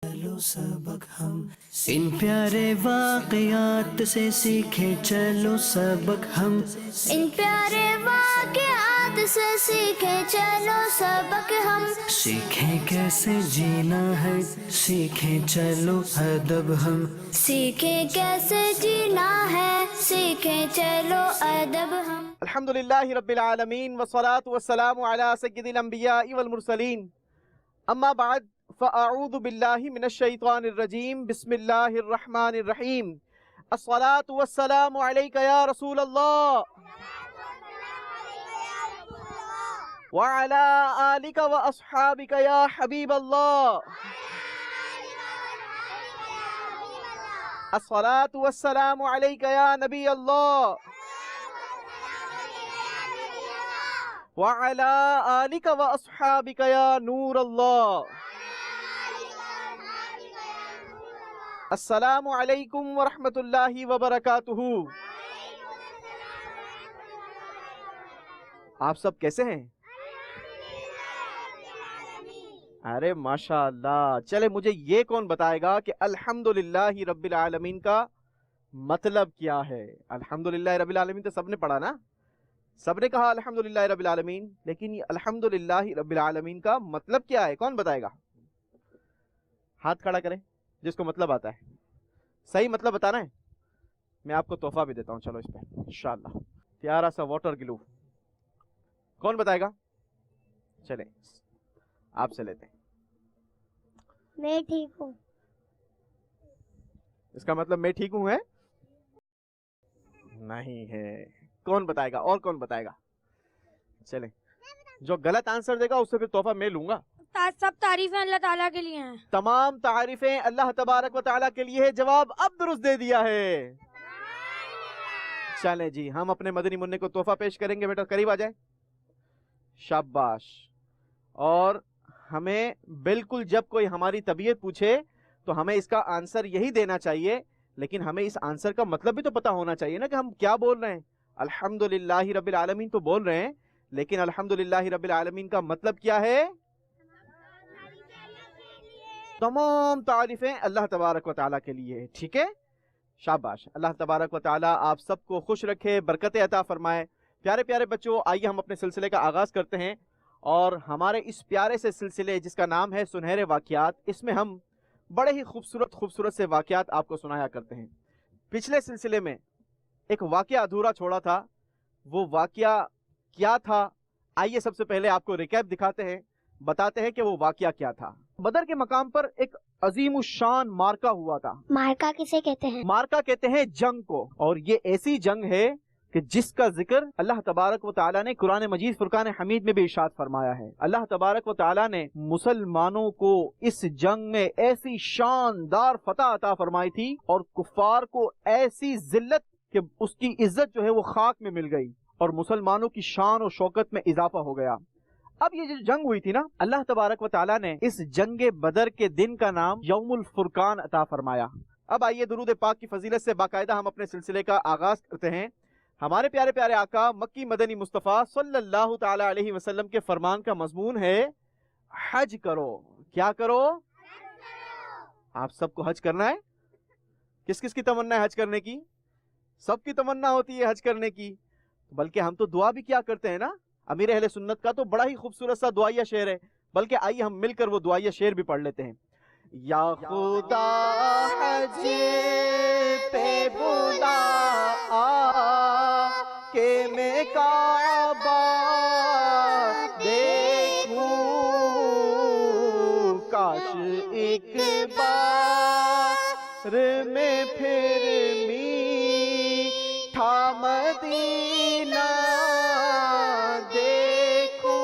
چلو سبق ہم ان پیارے واقعات سے سیکھیں، چلو سبق ہم ان پیارے واقعات سے سیکھیں، چلو سبق ہم سیکھیں کیسے جینا ہے، سیکھیں چلو ادب ہم سیکھیں کیسے جینا ہے، سیکھیں چلو ادب ہم۔ الحمدللہ رب العالمین والصلاة والسلام علی سید الانبیاء والمرسلین، اما بعد فاعوذ باللہ من الشیطان الرجیم، بسم اللہ الرحمن الرحیم۔ الصلاة والسلام علیک یا رسول اللہ وعلی آلک واصحابک یا حبیب اللہ۔ الصلاة والسلام علیک یا نبی اللہ وعلی آلک واصحابک یا نور اللہ۔ السلام علیکم ورحمۃ اللہ وبرکاتہ۔ آپ سب کیسے ہیں؟ ارے ماشاء اللہ۔ چلے مجھے یہ کون بتائے گا کہ الحمدللہ رب العالمین کا مطلب کیا ہے؟ الحمدللہ رب العالمین تو سب نے پڑھا نا، سب نے کہا الحمدللہ رب العالمین، لیکن یہ الحمدللہ رب العالمین کا مطلب کیا ہے؟ کون بتائے گا؟ ہاتھ کھڑا کریں جس کو مطلب آتا ہے، صحیح مطلب بتانا ہے۔ میں آپ کو تحفہ بھی دیتا ہوں، چلو اس پہ انشاءاللہ پیارا سا واٹر گلو۔ کون بتائے گا؟ چلیں آپ سے لیتے ہیں۔ میں ٹھیک ہوں۔ اس کا مطلب میں ٹھیک ہوں ہے؟ نہیں ہے۔ کون بتائے گا؟ اور کون بتائے گا؟ چلیں جو غلط آنسر دے گا اس سے پھر تحفہ میں لوں گا۔ سب تعریفیں اللہ تعالیٰ کے لیے ہیں۔ تمام تعریفیں اللہ تبارک و تعالیٰ کے لیے ہے۔ جواب اب درست دے دیا ہے۔ چلیں جی ہم اپنے مدنی منع کو تحفہ پیش کریں گے۔ بیٹا قریب آ جائے، شاباش۔ اور ہمیں بالکل جب کوئی ہماری طبیعت پوچھے تو ہمیں اس کا آنسر یہی دینا چاہیے، لیکن ہمیں اس آنسر کا مطلب بھی تو پتا ہونا چاہیے نا کہ ہم کیا بول رہے ہیں۔ الحمدللہ رب العالمین تو بول رہے ہیں، لیکن الحمدللہ رب العالمین کا مطلب کیا ہے؟ تمام تعریفیں اللہ تبارک و تعالیٰ کے لیے، ٹھیک ہے؟ شاباش۔ اللہ تبارک و تعالیٰ آپ سب کو خوش رکھے، برکتیں عطا فرمائے۔ پیارے پیارے بچوں، آئیے ہم اپنے سلسلے کا آغاز کرتے ہیں، اور ہمارے اس پیارے سے سلسلے جس کا نام ہے سنہرے واقعات، اس میں ہم بڑے ہی خوبصورت سے واقعات آپ کو سنایا کرتے ہیں۔ پچھلے سلسلے میں ایک واقعہ ادھورا چھوڑا تھا، وہ واقعہ کیا تھا؟ آئیے سب سے پہلے آپ کو ریکیپ دکھاتے ہیں، بتاتے ہیں کہ وہ واقعہ کیا تھا۔ بدر کے مقام پر ایک عظیم الشان مارکا ہوا تھا۔ مارکا کسے کہتے ہیں؟ مارکا کہتے ہیں جنگ کو، اور یہ ایسی جنگ ہے کہ جس کا ذکر اللہ تبارک و تعالیٰ نے قرآن مجید فرقان حمید میں بھی ارشاد فرمایا ہے۔ اللہ تبارک و تعالیٰ نے مسلمانوں کو اس جنگ میں ایسی شاندار فتح عطا فرمائی تھی، اور کفار کو ایسی ذلت کہ اس کی عزت جو ہے وہ خاک میں مل گئی، اور مسلمانوں کی شان و شوکت میں اضافہ ہو گیا۔ اب یہ جو جنگ ہوئی تھی نا، اللہ تبارک و تعالیٰ نے اس جنگ بدر کے دن کا نام یوم الفرقان عطا فرمایا۔ اب آئیے درود پاک کی فضیلت سے باقاعدہ ہم اپنے سلسلے کا آغاز کرتے ہیں۔ ہمارے پیارے پیارے آقا مکی مدنی مصطفیٰ صلی اللہ تعالی علیہ وسلم کے فرمان کا مضمون ہے حج کرو۔ کیا کرو؟ آپ سب کو حج کرنا ہے؟ کس کس کی تمنا ہے حج کرنے کی؟ سب کی تمنا ہوتی ہے حج کرنے کی، بلکہ ہم تو دعا بھی کیا کرتے ہیں نا۔ امیر اہل سنت کا تو بڑا ہی خوبصورت سا دعائیہ شعر ہے، بلکہ آئیے ہم مل کر وہ دعائیہ شعر بھی پڑھ لیتے ہیں۔ یا خدا حج پہ بلا کہ میں کعبہ دیکھوں، کاش ایک بار میں پھر میٹھا مدینہ دیکھوں۔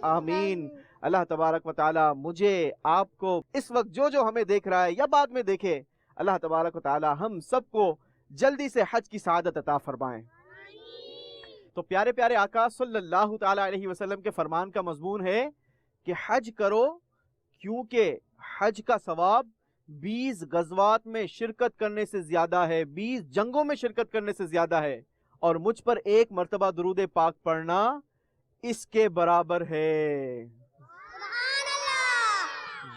آمین۔ اللہ تبارک و تعالیٰ مجھے، آپ کو، اس وقت جو ہمیں دیکھ رہا ہے یا بعد میں دیکھے، اللہ تبارک و تعالیٰ ہم سب کو جلدی سے حج کی سعادت عطا فرمائیں۔ تو پیارے پیارے آقا صلی اللہ تعالیٰ علیہ وسلم کے فرمان کا مضمون ہے کہ حج کرو، کیونکہ حج کا ثواب 20 غزوات میں شرکت کرنے سے زیادہ ہے، 20 جنگوں میں شرکت کرنے سے زیادہ ہے، اور مجھ پر ایک مرتبہ درود پاک پڑھنا اس کے برابر ہے۔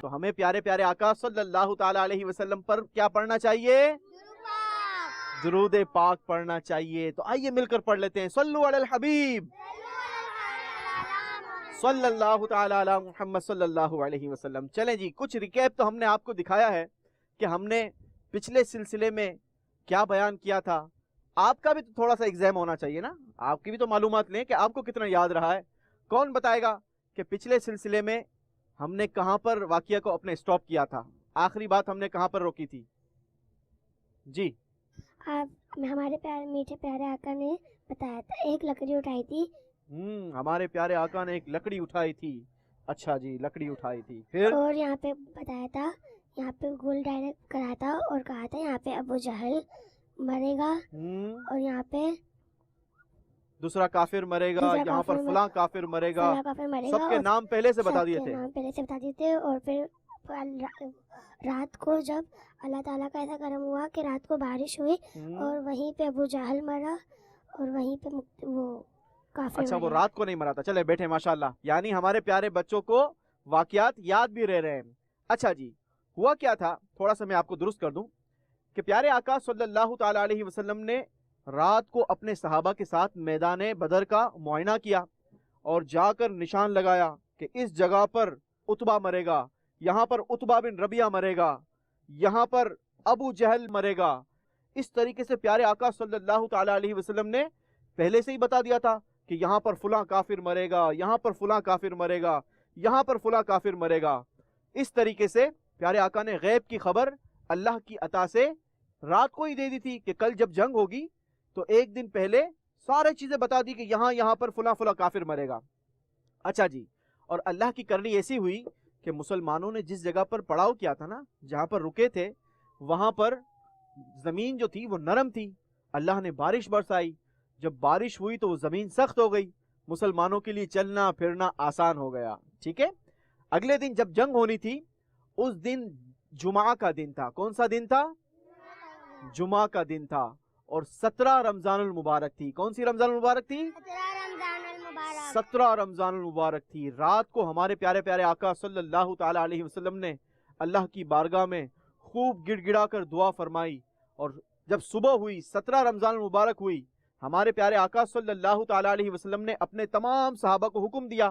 تو ہمیں پیارے پیارے آقا صلی اللہ تعالی علیہ وسلم پر کیا پڑھنا چاہیے؟ درود پاک پڑھنا چاہیے. تو آئیے مل کر پڑھ لیتے ہیں. صلو علی الحبیب صلی اللہ تعالی علی محمد صلی اللہ علیہ وسلم. چلیں جی، کچھ ریکیپ تو ہم نے آپ کو دکھایا ہے کہ ہم نے پچھلے سلسلے میں کیا بیان کیا تھا. آپ کا بھی تو تھوڑا سا ایگزام ہونا چاہیے نا، آپ کی بھی تو معلومات لیں کہ آپ کو کتنا یاد رہا ہے. کون بتائے گا کہ پچھلے سلسلے میں ہم نے کہاں پر واقعہ کو اپنے سٹاپ کیا تھا؟ آخری بات ہم نے کہاں پر روکی تھی؟ جی آپ ہمارے پیارے میٹھے پیارے آقا نے بتایا تھا ایک لکڑی اٹھائی تھی. ہمارے پیارے آقا نے ایک لکڑی اٹھائی تھی. اچھا جی، لکڑی اٹھائی تھی. پھر اور یہاں پہ بتایا تھا، یہاں پہ گول ڈائریکٹ کرا تھا اور کہا تھا یہاں پہ ابو جہل مرے گا اور یہاں پہ دوسرا کافر مرے گا، یہاں پر فلاں کافر مرے گا. سب کے نام پہلے سے بتا دیے تھے. پہلے سے بتا دیے تھے. اور پھر رات کو جب اللہ تعالیٰ کا ایسا کرم ہوا کہ رات کو بارش ہوئی اور وہیں پہ ابو جہل مرا اور وہیں پہ وہ کافر. اچھا، وہ رات کو نہیں مرا تھا. چلے بیٹھے، ماشاءاللہ. یعنی ہمارے پیارے بچوں کو واقعات یاد بھی رہ رہے ہیں. اچھا جی، ہوا کیا تھا تھوڑا سا میں آپ کو درست کر دوں کہ پیارے آقا صلی اللہ تعالی علیہ وسلم نے رات کو اپنے صحابہ کے ساتھ میدان بدر کا معائنہ کیا اور جا کر نشان لگایا کہ اس جگہ پر عتبہ مرے گا، یہاں پر عتبہ بن ربیعہ مرے گا، یہاں پر ابو جہل مرے گا. اس طریقے سے پیارے آقا صلی اللہ تعالی علیہ وسلم نے پہلے سے ہی بتا دیا تھا کہ یہاں پر فلاں کافر مرے گا، یہاں پر فلاں کافر مرے گا، یہاں پر فلاں کافر مرے گا. اس طریقے سے پیارے آقا نے غیب کی خبر اللہ کی عطا سے رات کو ہی دے دی تھی کہ کل جب جنگ ہوگی تو ایک دن پہلے سارے چیزیں بتا دی کہ یہاں پر فلاں فلاں کافر مرے گا. اچھا جی، اور اللہ کی کرنی ایسی ہوئی کہ مسلمانوں نے جس جگہ پر پڑاؤ کیا تھا نا، جہاں پر رکے تھے، وہاں پر زمین جو تھی وہ نرم تھی. اللہ نے بارش برسائی. جب بارش ہوئی تو وہ زمین سخت ہو گئی، مسلمانوں کے لیے چلنا پھرنا آسان ہو گیا. ٹھیک ہے. اگلے دن جب جنگ ہونی تھی، اس دن جمعہ کا دن تھا. کون سا دن تھا؟ جمعہ کا دن تھا. اور 17 رمضان المبارک تھی. کون سی رمضان المبارک تھی؟ 17 رمضان المبارک تھی. رات کو ہمارے پیارے پیارے آقا صلی اللہ تعالی علیہ وسلم نے اللہ کی بارگاہ میں خوب گڑ گڑا کر دعا فرمائی. اور جب صبح ہوئی، 17 رمضان المبارک ہوئی، ہمارے پیارے آقا صلی اللہ تعالی علیہ وسلم نے اپنے تمام صحابہ کو حکم دیا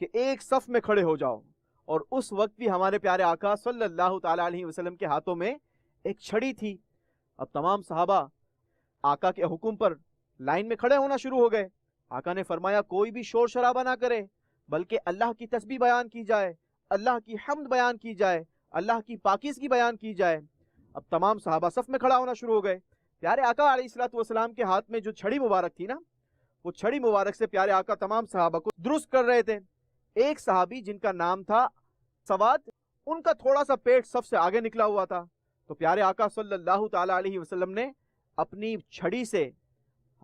کہ ایک صف میں کھڑے ہو جاؤ. اور اس وقت بھی ہمارے پیارے آقا صلی اللہ تعالی علیہ وسلم کے ہاتھوں میں ایک چھڑی تھی. اب تمام صحابہ آقا کے حکم پر لائن میں کھڑے ہونا شروع ہو گئے. آقا نے فرمایا کوئی بھی شور شرابہ نہ کرے، بلکہ اللہ کی تسبیح بیان کی جائے، اللہ کی حمد بیان کی جائے، اللہ کی پاکیزگی بیان کی جائے. اب تمام صحابہ صف میں کھڑا ہونا شروع ہو گئے. پیارے آقا علیہ الصلوۃ والسلام کے ہاتھ میں جو چھڑی مبارک تھی نا، وہ چھڑی مبارک سے پیارے آقا تمام صحابہ کو درست کر رہے تھے. ایک صحابی جن کا نام تھا سواد، ان کا تھوڑا سا پیٹ صف سے آگے نکلا ہوا تھا. تو پیارے آقا صلی اللہ تعالی علیہ وسلم نے اپنی چھڑی سے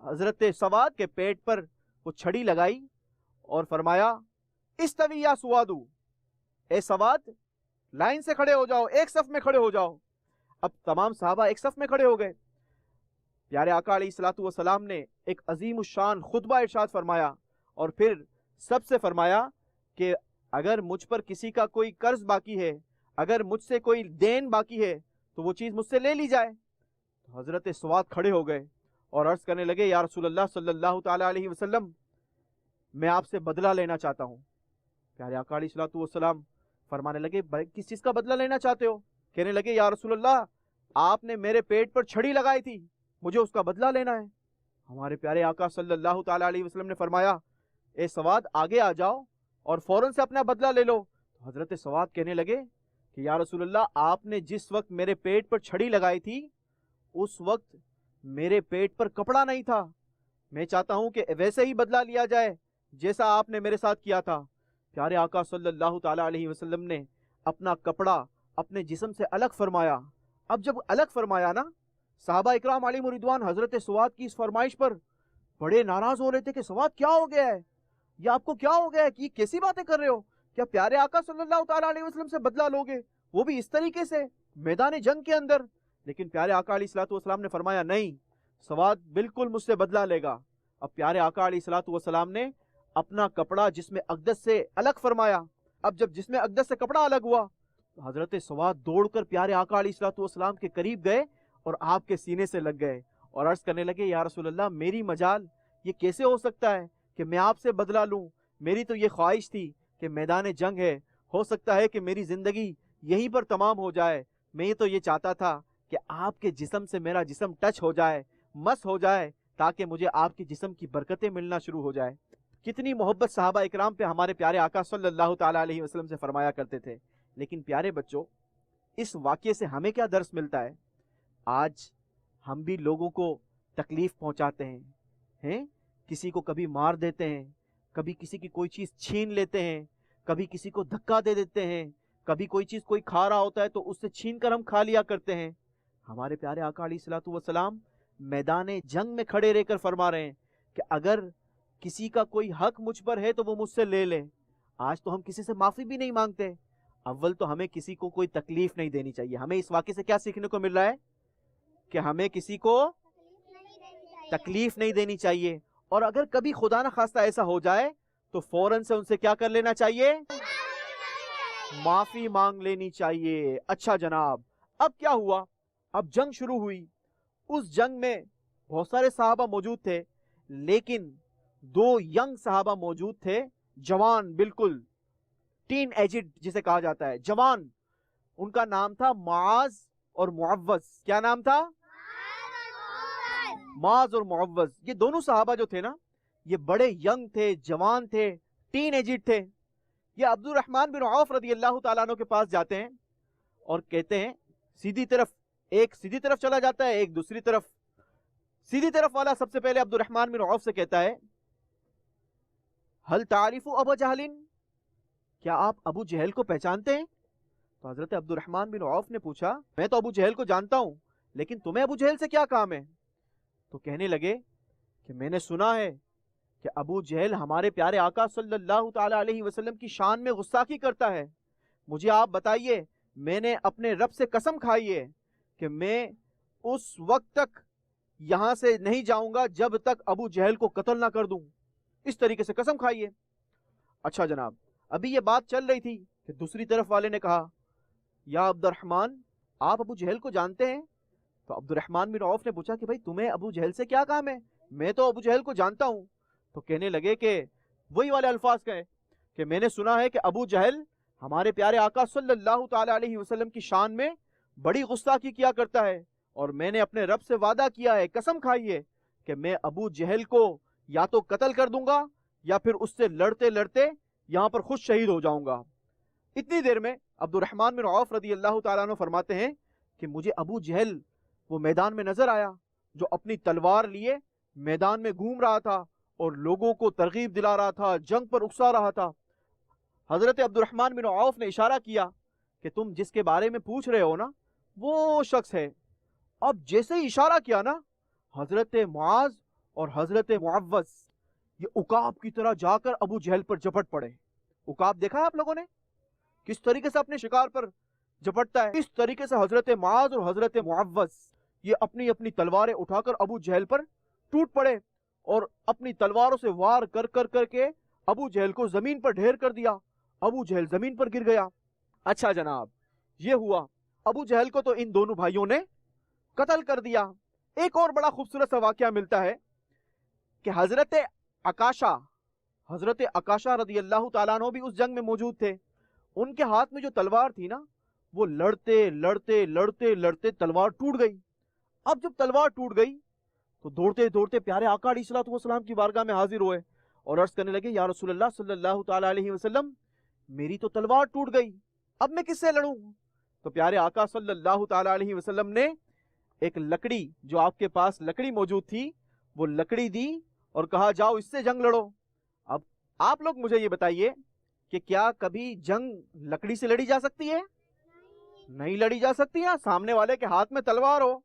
حضرت سواد کے پیٹ پر وہ چھڑی لگائی اور فرمایا استوی یا سوادو، اے سواد لائن سے کھڑے ہو جاؤ، ایک صف میں کھڑے ہو جاؤ. اب تمام صحابہ ایک صف میں کھڑے ہو گئے. پیارے آقا علیہ الصلوۃ والسلام نے ایک عظیم الشان خطبہ ارشاد فرمایا اور پھر سب سے فرمایا کہ اگر مجھ پر کسی کا کوئی قرض باقی ہے، اگر مجھ سے کوئی دین باقی ہے تو وہ چیز مجھ سے لے لی جائے. حضرت سواد کھڑے ہو گئے اور عرض کرنے لگے یا رسول اللہ صلی اللہ تعالی علیہ وسلم، میں آپ سے بدلہ لینا چاہتا ہوں. پیارے آقا علیہ الصلوۃ والسلام فرمانے لگے کس چیز کا بدلہ لینا چاہتے ہو؟ کہنے لگے یا رسول اللہ، آپ نے میرے پیٹ پر چھڑی لگائی تھی، مجھے اس کا بدلہ لینا ہے. ہمارے پیارے آقا صلی اللہ تعالی علیہ وسلم نے فرمایا اے سواد آگے آ جاؤ اور فوراً سے اپنا بدلہ لے لو. حضرت سواد کہنے لگے کہ یا رسول اللہ، آپ نے جس وقت میرے پیٹ پر چھڑی لگائی تھی اس وقت میرے پیٹ پر کپڑا نہیں تھا. میں چاہتا ہوں کہ ویسے ہی بدلہ لیا جائے جیسا آپ نے میرے ساتھ کیا تھا. پیارے آقا صلی اللہ تعالی علیہ وسلم نے اپنا کپڑا اپنے جسم سے الگ فرمایا. اب جب الگ فرمایا نا، صحابہ اکرام علیہم رضوان حضرت سواد کی اس فرمائش پر بڑے ناراض ہو رہے تھے کہ سواد کیا ہو گیا ہے، یا آپ کو کیا ہو گیا ہے کہ یہ کیسی باتیں کر رہے ہو؟ کیا پیارے آقا صلی اللہ تعالی علیہ وسلم سے بدلہ لوگے، وہ بھی اس طریقے سے میدان جنگ کے اندر؟ لیکن پیارے آقا علیہ الصلوۃ والسلام نے فرمایا نہیں، سواد بالکل مجھ سے بدلہ لے گا. اب پیارے آقا علیہ الصلوۃ والسلام نے اپنا کپڑا جسم اقدس سے الگ فرمایا. اب جب جسم اقدس سے کپڑا الگ ہوا حضرت سواد دوڑ کر پیارے آقا علیہ الصلوۃ والسلام کے قریب گئے اور آپ کے سینے سے لگ گئے اور عرض کرنے لگے یا رسول اللہ میری مجال، یہ کیسے ہو سکتا ہے کہ میں آپ سے بدلہ لوں؟ میری تو یہ خواہش تھی کہ میدان جنگ ہے، ہو سکتا ہے کہ میری زندگی یہیں پر تمام ہو جائے، میں تو یہ چاہتا تھا کہ آپ کے جسم سے میرا جسم ٹچ ہو جائے، مس ہو جائے، تاکہ مجھے آپ کے جسم کی برکتیں ملنا شروع ہو جائے۔ کتنی محبت صحابہ اکرام پہ ہمارے پیارے آقا صلی اللہ تعالیٰ علیہ وسلم سے فرمایا کرتے تھے۔ لیکن پیارے بچوں، اس واقعے سے ہمیں کیا درس ملتا ہے؟ آج ہم بھی لوگوں کو تکلیف پہنچاتے ہیں، کسی کو کبھی مار دیتے ہیں، کبھی کسی کی کوئی چیز چھین لیتے ہیں، کبھی کسی کو دھکا دے دیتے ہیں، کبھی کوئی چیز کوئی کھا رہا ہوتا ہے تو اس سے چھین کر ہم کھا لیا کرتے ہیں۔ ہمارے پیارے آقا علیہ الصلوۃ والسلام میدان جنگ میں کھڑے رہ کر فرما رہے ہیں کہ اگر کسی کا کوئی حق مجھ پر ہے تو وہ مجھ سے لے لے۔ آج تو ہم کسی سے معافی بھی نہیں مانگتے۔ اول تو ہمیں کسی کو کوئی تکلیف نہیں دینی چاہیے۔ ہمیں اس واقعے سے کیا سیکھنے کو مل رہا ہے؟ کہ ہمیں کسی کو تکلیف نہیں دینی چاہیے، اور اگر کبھی خدا نہ خواستہ ایسا ہو جائے تو فوراً سے ان سے کیا کر لینا چاہیے؟ معافی مانگ لینی چاہیے۔ اچھا جناب، اب کیا ہوا؟ اب جنگ شروع ہوئی۔ اس جنگ میں بہت سارے صحابہ موجود تھے، لیکن 2 ینگ صحابہ موجود تھے، جوان، بالکل ٹین ایجڈ جسے کہا جاتا ہے، جوان۔ ان کا نام تھا معاذ اور معوذ۔ کیا نام تھا؟ معاذ اور معوذ۔ یہ دونوں صحابہ جو تھے نا، یہ بڑے ینگ تھے، جوان تھے، ٹین ایجڈ تھے۔ یہ عبد الرحمن بن عوف رضی اللہ تعالیٰ عنہ کے پاس جاتے ہیں اور کہتے ہیں سیدھی طرف، ایک سیدھی طرف چلا جاتا ہے، ایک دوسری طرف۔ سیدھی طرف والا سب سے پہلے عبد الرحمن بن عوف سے کہتا ہے ہل تعریف ابا جہل، کیا آپ ابو جہل کو پہچانتے ہیں؟ تو حضرت عبد الرحمن بن عوف نے پوچھا میں تو ابو جہل کو جانتا ہوں، لیکن تمہیں ابو جہل سے کیا کام ہے؟ تو کہنے لگے کہ میں نے سنا ہے کہ ابو جہل ہمارے پیارے آقا صلی اللہ تعالیٰ علیہ وسلم کی شان میں غستاخی کرتا ہے۔ مجھے آپ بتائیے، میں نے اپنے رب سے قسم کھائی ہے کہ میں اس وقت تک یہاں سے نہیں جاؤں گا جب تک ابو جہل کو قتل نہ کر دوں۔ اس طریقے سے قسم کھائیے۔ اچھا جناب، ابھی یہ بات چل رہی تھی کہ دوسری طرف والے نے کہا یا عبد الرحمن، آپ ابو جہل کو جانتے ہیں؟ تو عبد الرحمن بن عوف نے پوچھا کہ بھائی تمہیں ابو جہل سے کیا کام ہے؟ میں تو ابو جہل کو جانتا ہوں۔ تو کہنے لگے کہ وہی والے الفاظ کہیں کہ میں نے سنا ہے کہ ابو جہل ہمارے پیارے آقا صلی اللہ تعالیٰ علیہ وسلم کی شان میں بڑی غستاخی کیا کرتا ہے، اور میں نے اپنے رب سے وعدہ کیا ہے، قسم کھائی ہے کہ میں ابو جہل کو یا تو قتل کر دوں گا یا پھر اس سے لڑتے لڑتے یہاں پر خود شہید ہو جاؤں گا۔ اتنی دیر میں عبد الرحمن بن عوف رضی اللہ تعالیٰ عنہ فرماتے ہیں کہ مجھے ابو جہل وہ میدان میں نظر آیا جو اپنی تلوار لیے میدان میں گھوم رہا تھا اور لوگوں کو ترغیب دلا رہا تھا، جنگ پر اکسا رہا تھا۔ حضرت عبد الرحمن بن عوف نے اشارہ کیا کہ تم جس کے بارے میں پوچھ رہے ہو نا، وہ شخص ہے۔ اب جیسے ہی اشارہ کیا نا، حضرت معاذ اور حضرت معوذ یہ عقاب کی طرح جا کر ابو جہل پر جپٹ پڑے۔ عقاب دیکھا ہے آپ لوگوں نے کس طریقے سے اپنے شکار پر جپٹتا ہے؟ اس طریقے سے حضرت معاذ اور حضرت معوذ یہ اپنی اپنی تلواریں اٹھا کر ابو جہل پر ٹوٹ پڑے اور اپنی تلواروں سے وار کر کر کر کے ابو جہل کو زمین پر ڈھیر کر دیا۔ ابو جہل زمین پر گر گیا۔ اچھا جناب، یہ ہوا۔ ابو جہل کو تو ان دونوں بھائیوں نے قتل کر دیا۔ ایک اور بڑا خوبصورت سا واقعہ ملتا ہے کہ حضرت عکاشہ رضی اللہ تعالیٰ عنہ بھی اس جنگ میں موجود تھے۔ ان کے ہاتھ میں جو تلوار تھی نا، وہ لڑتے لڑتے لڑتے لڑتے تلوار ٹوٹ گئی۔ اب جب تلوار ٹوٹ گئی تو دوڑتے دوڑتے پیارے آقا علیہ الصلوۃ والسلام کی بارگاہ میں حاضر ہوئے اور عرض کرنے لگے یا رسول اللہ صلی اللہ تعالیٰ علیہ وسلم، میری تو تلوار ٹوٹ گئی، اب میں کس سے لڑوں؟ تو پیارے آقا صلی اللہ تعالیٰ علیہ وسلم نے ایک لکڑی، جو آپ کے پاس لکڑی موجود تھی، وہ لکڑی دی اور کہا جاؤ اس سے جنگ لڑو۔ اب آپ لوگ مجھے یہ بتائیے کہ کیا کبھی جنگ لکڑی سے لڑی جا سکتی ہے؟ نہیں لڑی جا سکتی ہے۔ سامنے والے کے ہاتھ میں تلوار ہو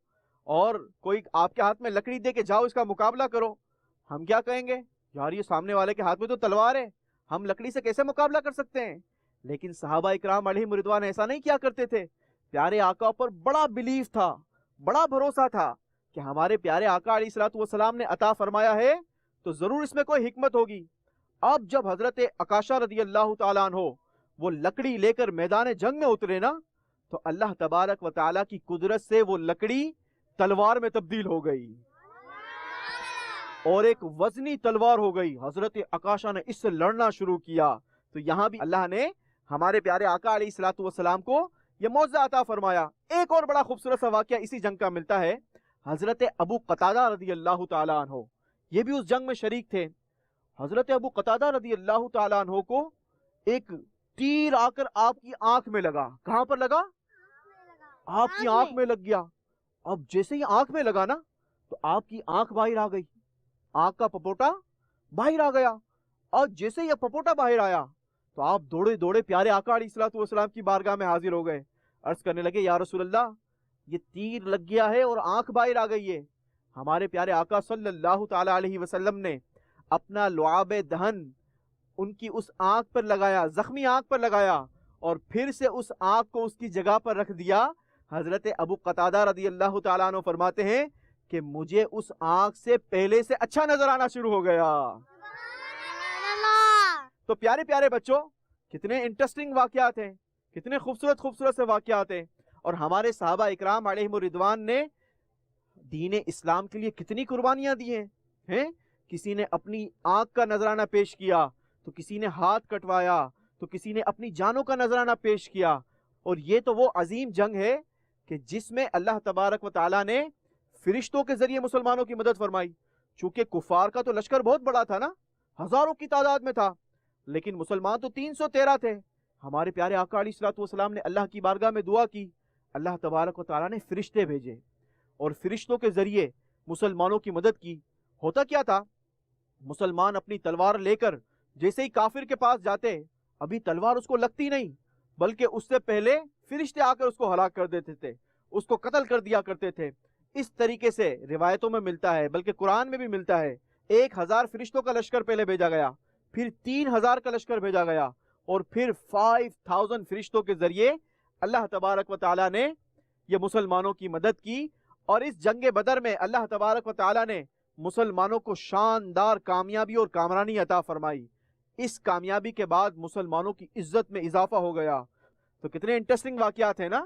اور کوئی آپ کے ہاتھ میں لکڑی دے کہ جاؤ اس کا مقابلہ کرو، ہم کیا کہیں گے؟ یار یہ سامنے والے کے ہاتھ میں تو تلوار ہے، ہم لکڑی سے کیسے مقابلہ کر سکتے ہیں؟ لیکن صحابہ اکرام علیہم رضوان ایسا نہیں کیا کرتے تھے۔ پیارے آقا پر بڑا بلیف تھا، بڑا بھروسہ تھا کہ ہمارے پیارے آقا علیہ الصلوۃ والسلام نے عطا فرمایا ہے تو ضرور اس میں کوئی حکمت ہوگی۔ اب جب حضرت عکاشہ رضی اللہ تعالیٰ عنہ وہ لکڑی لے کر میدان جنگ میں اترے نا تو اللہ تبارک و تعالیٰ کی قدرت سے وہ لکڑی تلوار میں تبدیل ہو گئی اور ایک وزنی تلوار ہو گئی. حضرت عکاشہ نے اس سے لڑنا شروع کیا. تو یہاں بھی اللہ نے ہمارے پیارے آقا علیہ الصلوۃ والسلام کو یہ معجزہ عطا فرمایا. ایک اور بڑا خوبصورت سا واقعہ اسی جنگ کا ملتا ہے. حضرت ابو قتادہ رضی اللہ تعالیٰ عنہ یہ بھی اس جنگ میں شریک تھے. حضرت ابو قتادہ رضی اللہ تعالیٰ عنہ کو ایک تیر آ کر آپ کی آنکھ میں لگا. کہاں پر لگا؟ آپ کی آنکھ میں لگ گیا. اب جیسے ہی آنکھ میں لگا نا تو آپ کی آنکھ باہر آ گئی, آنکھ کا پپوٹا باہر آ گیا. اور جیسے ہی پپوٹا باہر آیا تو آپ دوڑے دوڑے پیارے آقا علیہ الصلوۃ والسلام کی بارگاہ میں حاضر ہو گئے. عرض کرنے لگے یا رسول اللہ یہ تیر لگ گیا ہے اور آنکھ باہر آ گئی ہے. ہمارے پیارے آقا صلی اللہ تعالی علیہ وسلم نے اپنا لعاب دہن ان کی اس آنکھ پر لگایا, زخمی آنکھ پر لگایا, اور پھر سے اس آنکھ کو اس کی جگہ پر رکھ دیا. حضرت ابو قتادہ رضی اللہ تعالیٰ عنہ فرماتے ہیں کہ مجھے اس آنکھ سے پہلے سے اچھا نظر آنا شروع ہو گیا. تو پیارے پیارے بچوں, کتنے انٹرسٹنگ واقعات ہیں, کتنے خوبصورت خوبصورت سے واقعات ہیں. اور ہمارے صحابہ اکرام علیہم الرضوان نے دین اسلام کے لیے کتنی قربانیاں دی ہیں. کسی نے اپنی آنکھ کا نذرانہ پیش کیا, تو کسی نے ہاتھ کٹوایا, تو کسی نے اپنی جانوں کا نذرانہ پیش کیا. اور یہ تو وہ عظیم جنگ ہے کہ جس میں اللہ تبارک و تعالیٰ نے فرشتوں کے ذریعے مسلمانوں کی مدد فرمائی. چونکہ کفار کا تو لشکر بہت بڑا تھا نا, ہزاروں کی تعداد میں تھا, لیکن مسلمان تو 313 تھے. ہمارے پیارے آقا علیہ الصلوۃ والسلام نے اللہ کی بارگاہ میں دعا کی, اللہ تبارک و تعالیٰ نے فرشتے بھیجے اور فرشتوں کے ذریعے مسلمانوں کی مدد کی. ہوتا کیا تھا, مسلمان اپنی تلوار لے کر جیسے ہی کافر کے پاس جاتے, ابھی تلوار اس کو لگتی نہیں, بلکہ اس سے پہلے فرشتے آ کر اس کو ہلاک کر دیتے تھے, اس کو قتل کر دیا کرتے تھے. اس طریقے سے روایتوں میں ملتا ہے, بلکہ قرآن میں بھی ملتا ہے. 1000 فرشتوں کا لشکر پہلے بھیجا گیا, پھر 3000 کا لشکر بھیجا گیا, اور پھر 5000 فرشتوں کے ذریعے اللہ تبارک و تعالیٰ نے یہ مسلمانوں کی مدد کی. اور اس جنگ بدر میں اللہ تبارک و تعالیٰ نے مسلمانوں کو شاندار کامیابی اور کامرانی عطا فرمائی. اس کامیابی کے بعد مسلمانوں کی عزت میں اضافہ ہو گیا. تو کتنے انٹرسٹنگ واقعات ہیں نا,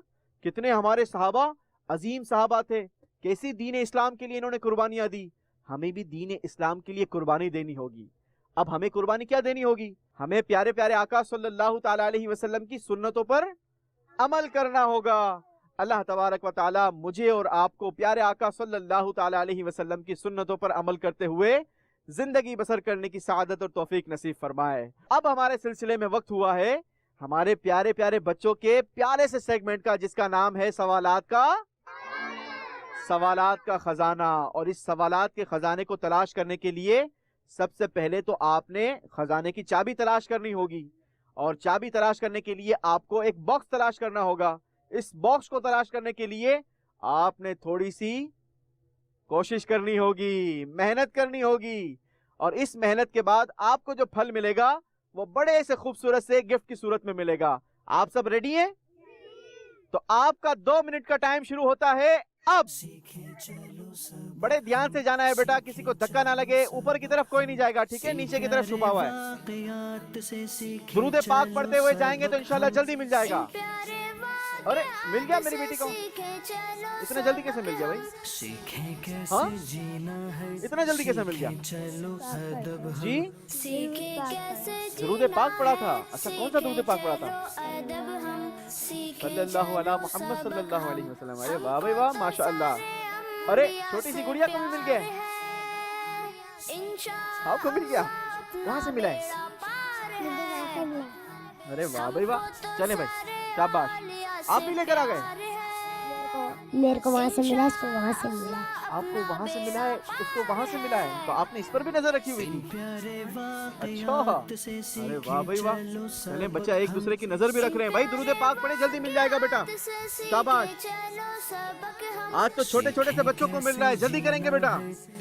کتنے ہمارے صحابہ عظیم صحابہ تھے, کیسی دین اسلام کے لیے انہوں نے قربانیاں دی. ہمیں بھی دین اسلام کے لیے قربانی دینی ہوگی. اب ہمیں قربانی کیا دینی ہوگی؟ ہمیں پیارے پیارے آقا صلی اللہ تعالی علیہ وسلم کی سنتوں پر عمل کرنا ہوگا. اللہ تبارک و تعالی مجھے اور آپ کو پیارے آقا صلی اللہ تعالی علیہ وسلم کی سنتوں پر عمل کرتے ہوئے زندگی بسر کرنے کی سعادت اور توفیق نصیب فرمائے. اب ہمارے سلسلے میں وقت ہوا ہے ہمارے پیارے پیارے بچوں کے پیارے سے سیگمنٹ کا, جس کا نام ہے سوالات کا خزانہ. اور اس سوالات کے خزانے کو تلاش کرنے کے لیے سب سے پہلے تو آپ نے خزانے کی چابی تلاش کرنی ہوگی, اور چابی تلاش کرنے کے لیے آپ کو ایک باکس تلاش کرنا ہوگا. اس باکس کو تلاش کرنے کے لیے آپ نے تھوڑی سی کوشش کرنی ہوگی, محنت کرنی ہوگی, اور اس محنت کے بعد آپ کو جو پھل ملے گا وہ بڑے سے خوبصورت سے گفٹ کی صورت میں ملے گا. آپ سب ریڈی ہیں؟ تو آپ کا 2 منٹ کا ٹائم شروع ہوتا ہے اب. بڑے دھیان سے جانا ہے بیٹا, کسی کو دھکا نہ لگے. اوپر کی طرف کوئی نہیں جائے گا, ٹھیک ہے, نیچے کی طرف چھپا ہوا ہے. درود پاک پڑھتے ہوئے جائیں گے تو انشاءاللہ جلدی مل جائے گا. ارے مل گیا میری بیٹی کو, اتنا جلدی کیسے مل گیا بھائی؟ ہاں اتنا جلدی کیسے مل گیا جی؟ درود پاک پڑھا تھا. اچھا کون سا درود پاک پڑھا تھا؟ صلی اللہ علیہ محمد صلی اللہ علیہ وسلم. ارے واہ بھائی واہ, ماشاء اللہ. ارے چھوٹی سی گڑیا کو بھی مل گیا, آپ کو مل گیا. کہاں سے ملا ہے؟ ارے واہ بھائی واہ, چلے بھائی شاباش. آپ بھی لے کر آ گئے؟ میرے کو وہاں سے ملا, اس کو وہاں سے ملا. آپ کو وہاں سے ملا ہے, اس کو وہاں سے ملا ہے, تو آپ نے اس پر بھی نظر رکھی ہوئی تھی. اچھا, ارے واہ بھائی واہ. چلے بچہ ایک دوسرے کی نظر بھی رکھ رہے ہیں. بھائی درود پاک پڑھیں, جلدی مل جائے گا بیٹا. شاباش. آج تو چھوٹے چھوٹے سے بچوں کو مل رہا ہے, جلدی کریں گے بیٹا.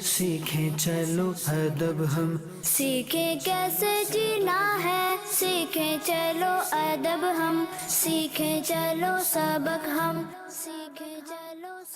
سیکھیں چلو ادب ہم, سیکھیں کیسے جینا ہے, سیکھیں چلو ادب ہم, سیکھیں چلو سبق ہم, سیکھیں چلو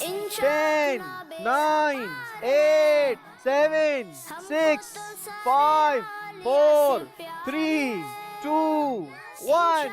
10, 9, 8, 7, 6, 5, 4, 3, 2, 1।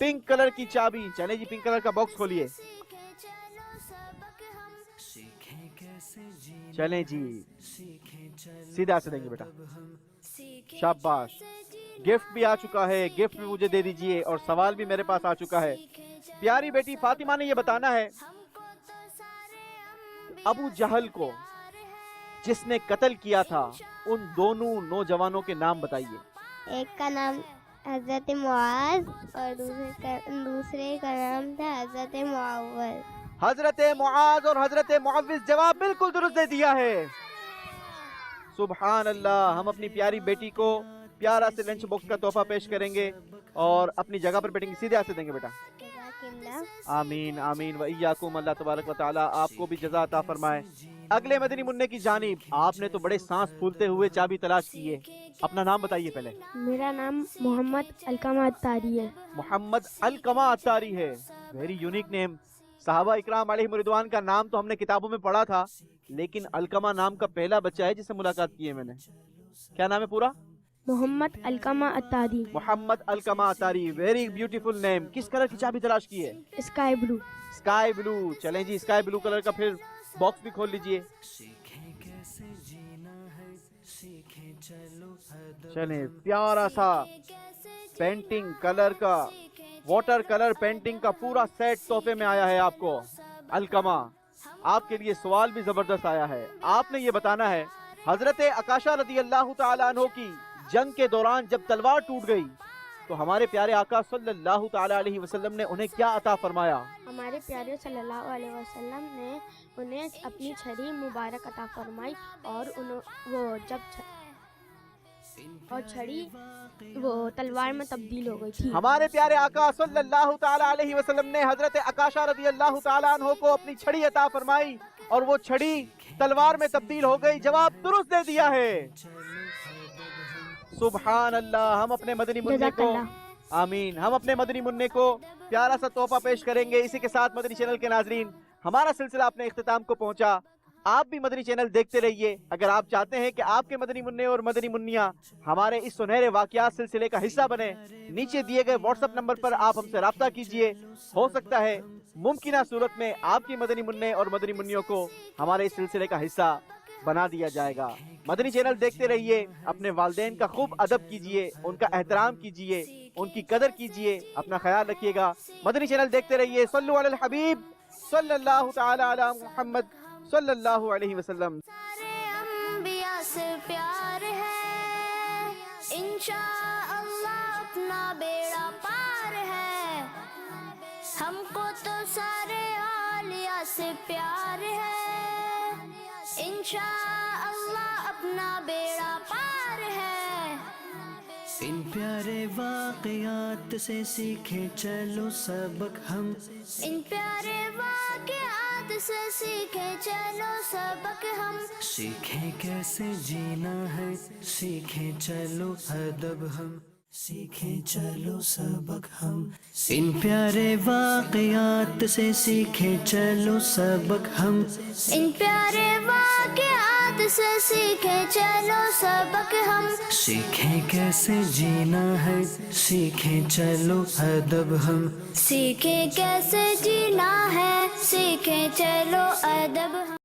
پنک کلر کی چابی. چلیں جی پنک کلر کا باکس کھولیے. چلیں جی سیدھا سے دیں گے بیٹا. شاباش. گفٹ بھی آ چکا ہے, گفٹ بھی مجھے دے دیجئے, اور سوال بھی میرے پاس آ چکا ہے. پیاری بیٹی فاطمہ نے یہ بتانا ہے ابو جہل کو جس نے قتل کیا تھا ان دونوں نوجوانوں کے نام بتائیے. ایک کا نام حضرت معاذ اور دوسرے کا نام تھا حضرت معاوض. حضرت معاذ اور حضرت معوذ. جواب بالکل درست دے دیا ہے. سبحان اللہ. ہم اپنی پیاری بیٹی کو پیارا سے لنچ باکس کا تحفہ پیش کریں گے اور اپنی جگہ پر بیٹھیں گے. سیدھے ہاتھ سے دیں گے بیٹا. آمین آمین و ایاکم. اللہ تبارک و تعالی آپ کو بھی جزا عطا فرمائے. اگلے مدنی منع کی جانب. آپ نے تو بڑے سانس پھولتے ہوئے چابی تلاش کی ہے. اپنا نام بتائیے پہلے. میرا نام محمد علقمہ اتاری ہے. محمد علقمہ اتاری ہے. ویری یونیک نیم. صحابہ اکرام علیہم رضوان کا نام تو ہم نے کتابوں میں پڑھا تھا, لیکن علقمہ نام کا پہلا بچہ ہے جس سے ملاقات کی ہے میں نے. کیا نام ہے پورا؟ Muhammad Alqama Attari. Muhammad Alqama Attari. Very beautiful name. کس کلر کی چابی تلاش کی ہے؟ Sky blue. Sky blue. چلیں جی اسکائی بلو کلر کا پھر باکس بھی کھول لیجئے. چلیں پیارا سا پینٹنگ کلر کا واٹر کلر پینٹنگ کا پورا سیٹ تحفے میں آیا ہے آپ کو. علقمہ آپ کے لیے سوال بھی زبردست آیا ہے. آپ نے یہ بتانا ہے حضرت عکاشہ رضی اللہ تعالیٰ عنہ کی جنگ کے دوران جب تلوار ٹوٹ گئی تو ہمارے پیارے آقا صلی اللہ تعالیٰ علیہ وسلم نے انہیں کیا عطا فرمایا؟ ہمارے پیارے صلی اللہ علیہ وسلم نے انہیں اپنی چھڑی مبارک عطا فرمائی, اور وہ جب چھڑی وہ تلوار میں تبدیل ہو گئی تھی. ہمارے پیارے آقا صلی اللہ تعالیٰ علیہ وسلم نے حضرت عکاشہ رضی اللہ تعالیٰ عنہ کو اپنی چھڑی عطا فرمائی اور وہ چھڑی تلوار میں تبدیل ہو گئی. جواب درست دے دیا ہے. سبحان اللہ. ہم اپنے مدنی منع کو آمین. ہم اپنے مدنی منع کو پیارا سا تحفہ پیش کریں گے. اسی کے ساتھ مدنی چینل کے ناظرین ہمارا سلسلہ اپنے اختتام کو پہنچا. آپ بھی مدنی چینل دیکھتے رہیے. اگر آپ چاہتے ہیں کہ آپ کے مدنی منع اور مدنی منیاں ہمارے اس سنہرے واقعات سلسلے کا حصہ بنے, نیچے دیے گئے واٹس ایپ نمبر پر آپ ہم سے رابطہ کیجئے. ہو سکتا ہے ممکنہ صورت میں آپ کی مدنی منع اور مدنی منیوں کو ہمارے اس سلسلے کا حصہ بنا دیا جائے گا. مدنی چینل دیکھتے رہیے. اپنے والدین کا خوب ادب کیجئے, ان کا احترام کیجئے, ان کی قدر کیجئے. اپنا خیال رکھیے گا. مدنی چینل دیکھتے رہیے. صلو علی الحبیب صلی اللہ تعالی علی محمد صلی اللہ علیہ وسلم. سارے انبیاء سے پیار ہے, انشاءاللہ اپنا بیڑا پار ہے. ہم کو تو سارے اولیاء سے پیار ہے, انشاءاللہ اپنا بیڑا پار ہے. ان پیارے واقعات سے سیکھیں چلو سبق ہم. ان پیارے واقعات سے سیکھیں چلو سبق ہم. سیکھیں کیسے جینا ہے, سیکھیں چلو ادب ہم. سیکھیں چلو سبق ہم. ان پیارے واقعات سے سیکھیں چلو سبق ہم. ان پیارے واقعات سے سیکھیں چلو سبق ہم. سیکھیں کیسے جینا ہے, سیکھیں چلو ادب ہم. سیکھیں کیسے جینا ہے, سیکھیں چلو ادب ہم.